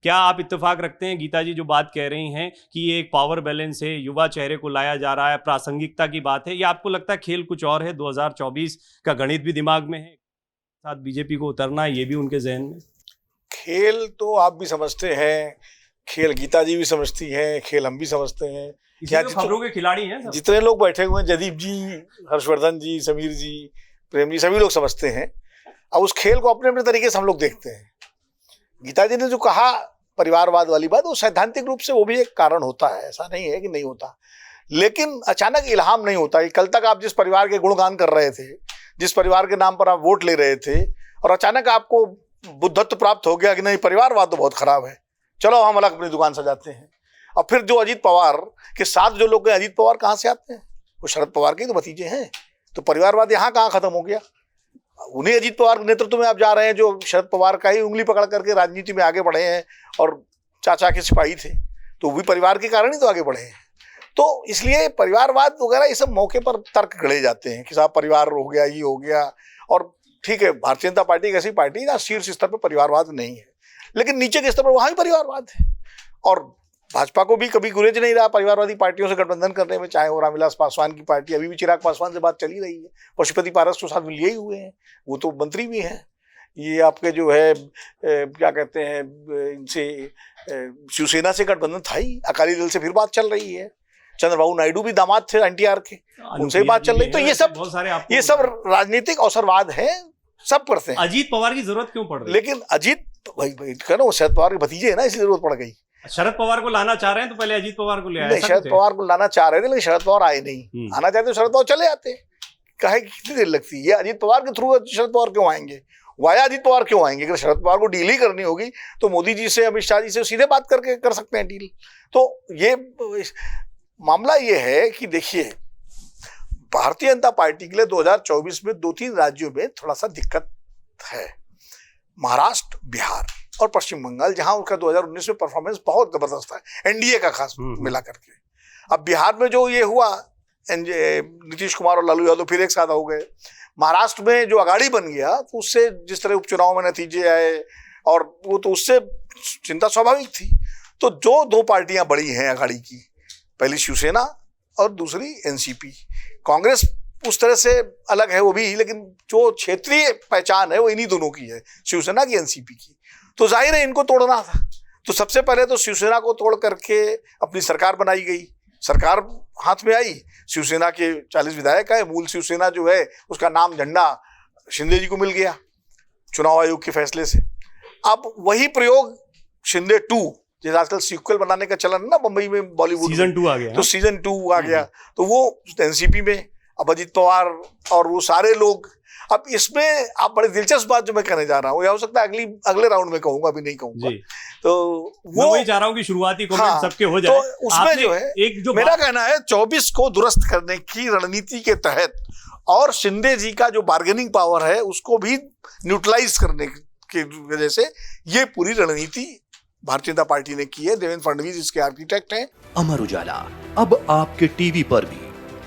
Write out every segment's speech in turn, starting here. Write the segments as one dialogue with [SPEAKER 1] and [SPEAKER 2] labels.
[SPEAKER 1] क्या आप इत्तेफाक रखते हैं गीता जी जो बात कह रही हैं कि ये एक पावर बैलेंस है, युवा चेहरे को लाया जा रहा है, प्रासंगिकता की बात है, या आपको लगता है खेल कुछ और है, 2024 का गणित भी दिमाग में है, साथ बीजेपी को उतरना है, ये भी उनके जहन में?
[SPEAKER 2] खेल तो आप भी समझते हैं, खेल गीता जी भी समझती हैं, खेल हम भी समझते हैं।
[SPEAKER 1] क्या खबरों के खिलाड़ी हैं
[SPEAKER 2] जितने लोग बैठे हुए हैं, जदीप जी, हर्षवर्धन जी, समीर जी, प्रेम जी, सभी लोग समझते हैं। अब उस खेल को अपने अपने तरीके से हम लोग देखते हैं। गीता जी ने जो कहा परिवारवाद वाली बात, वो सैद्धांतिक रूप से वो भी एक कारण होता है, ऐसा नहीं है कि नहीं होता, लेकिन अचानक इल्हाम नहीं होता है। कल तक आप जिस परिवार के गुणगान कर रहे थे, जिस परिवार के नाम पर आप वोट ले रहे थे, और अचानक आपको बुद्धत्व प्राप्त हो गया कि नहीं परिवारवाद तो बहुत खराब है, चलो हम अलग अपनी दुकान सजाते हैं। और फिर जो अजीत पवार के साथ जो लोग गए, अजीत पवार कहाँ से आते हैं? वो शरद पवार के तो भतीजे हैं। तो परिवारवाद यहाँ कहाँ खत्म हो गया? उन्हीं अजीत पवार के नेतृत्व में आप जा रहे हैं जो शरद पवार का ही उंगली पकड़ करके राजनीति में आगे बढ़े हैं, और चाचा के सिपाही थे, तो भी परिवार के कारण ही तो आगे बढ़े हैं। तो इसलिए परिवारवाद वगैरह ये सब मौके पर तर्क गढ़े जाते हैं कि साहब परिवार हो गया, ये हो गया। और ठीक है, भारतीय जनता पार्टी एक ऐसी पार्टी है जहाँ शीर्ष स्तर पर परिवारवाद नहीं है, लेकिन नीचे के स्तर पर वहाँ भी परिवारवाद है। और भाजपा को भी कभी गुरेज नहीं रहा परिवारवादी पार्टियों से गठबंधन करने में, चाहे वो रामविलास पासवान की पार्टी, अभी भी चिराग पासवान से बात चली रही है, पशुपति पारस के साथ लिए ही हुए हैं, वो तो मंत्री भी हैं। ये आपके जो है क्या कहते हैं, इनसे शिवसेना से गठबंधन था ही, अकाली दल से फिर बात चल रही है, चंद्रबाबू नायडू भी दामाद थे एनटीआर के, उनसे बात चल रही। तो ये सब राजनीतिक अवसरवाद है, सब करते हैं।
[SPEAKER 1] अजीत पवार की जरूरत क्यों पड़ रही है?
[SPEAKER 2] लेकिन अजीत भाई कहना वो शरद पवार के भतीजे है ना, इसलिए जरूरत पड़ गई।
[SPEAKER 1] शरद पवार को लाना चाह रहे हैं तो पहले अजीत पवार को ले आए।
[SPEAKER 2] शरद पवार को लाना चाह रहे थे, लेकिन शरद पवार आए नहीं। आना चाहते तो शरद पवार चले आते, काहे कितनी देर लगती है? अजीत पवार के थ्रू शरद पवार क्यों आएंगे? वाया अजीत पवार क्यों आएंगे? अगर शरद पवार को डील ही करनी होगी तो मोदी जी से, अमित शाह जी से सीधे बात करके कर सकते हैं डील। तो ये मामला ये है कि देखिए, भारतीय जनता पार्टी के लिए 2024 में 2-3 राज्यों में थोड़ा सा दिक्कत है। महाराष्ट्र, बिहार और पश्चिम बंगाल, जहां उनका 2019 में परफॉर्मेंस बहुत जबरदस्त है, एनडीए का खास मिला करके। अब बिहार में जो ये हुआ, नीतीश कुमार और लालू यादव फिर एक साथ हो गए। महाराष्ट्र में जो अगाड़ी बन गया, तो उससे जिस तरह उपचुनाव में नतीजे आए, और वो तो उससे चिंता स्वाभाविक थी। तो जो 2 पार्टियां बड़ी हैं अगाड़ी की, पहली शिवसेना और दूसरी एनसीपी। कांग्रेस उस तरह से अलग है वो भी, लेकिन जो क्षेत्रीय पहचान है वो इन्हीं दोनों की है, शिवसेना की, एनसीपी की। तो जाहिर है इनको तोड़ना था। तो सबसे पहले तो शिवसेना को तोड़ करके अपनी सरकार बनाई गई, सरकार हाथ में आई। शिवसेना के 40 विधायक आए, मूल शिवसेना जो है उसका नाम झंडा शिंदे जी को मिल गया चुनाव आयोग के फैसले से। अब वही प्रयोग शिंदे 2, जैसे आजकल सीक्वल बनाने का चलन है ना बम्बई में, बॉलीवुड
[SPEAKER 1] सीजन 2 आ गया,
[SPEAKER 2] तो सीजन 2 आ गया, तो वो एनसीपी में अब अजीत पवार और वो सारे लोग। अब इसमें आप बड़े दिलचस्प बात जो मैं कहने जा रहा हूँ, या हो सकता है अगले राउंड में कहूंगा, अभी नहीं कहूंगा। तो वो
[SPEAKER 1] वही चाह रहा हूँ कि शुरुआती कमेंट सबके हो जाए।
[SPEAKER 2] तो उसमें जो है एक जो मेरा कहना है 24 को दुरुस्त करने की रणनीति के तहत, और शिंदे जी का जो बार्गेनिंग पावर है उसको भी न्यूट्रलाइज करने की वजह से ये पूरी रणनीति भारतीय जनता पार्टी ने की है। देवेंद्र फडणवीस इसके आर्किटेक्ट हैं।
[SPEAKER 3] अमर उजाला अब आपके टीवी पर भी।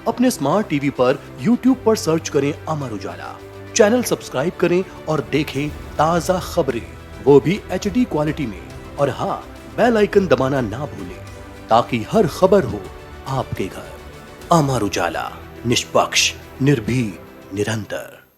[SPEAKER 3] अपने स्मार्ट टीवी पर यूट्यूब पर सर्च करें अमर उजाला, चैनल सब्सक्राइब करें और देखें ताजा खबरें, वो भी HD क्वालिटी में। और हाँ, बेल आइकन दबाना ना भूलें ताकि हर खबर हो आपके घर। अमर उजाला, निष्पक्ष, निर्भीक, निरंतर।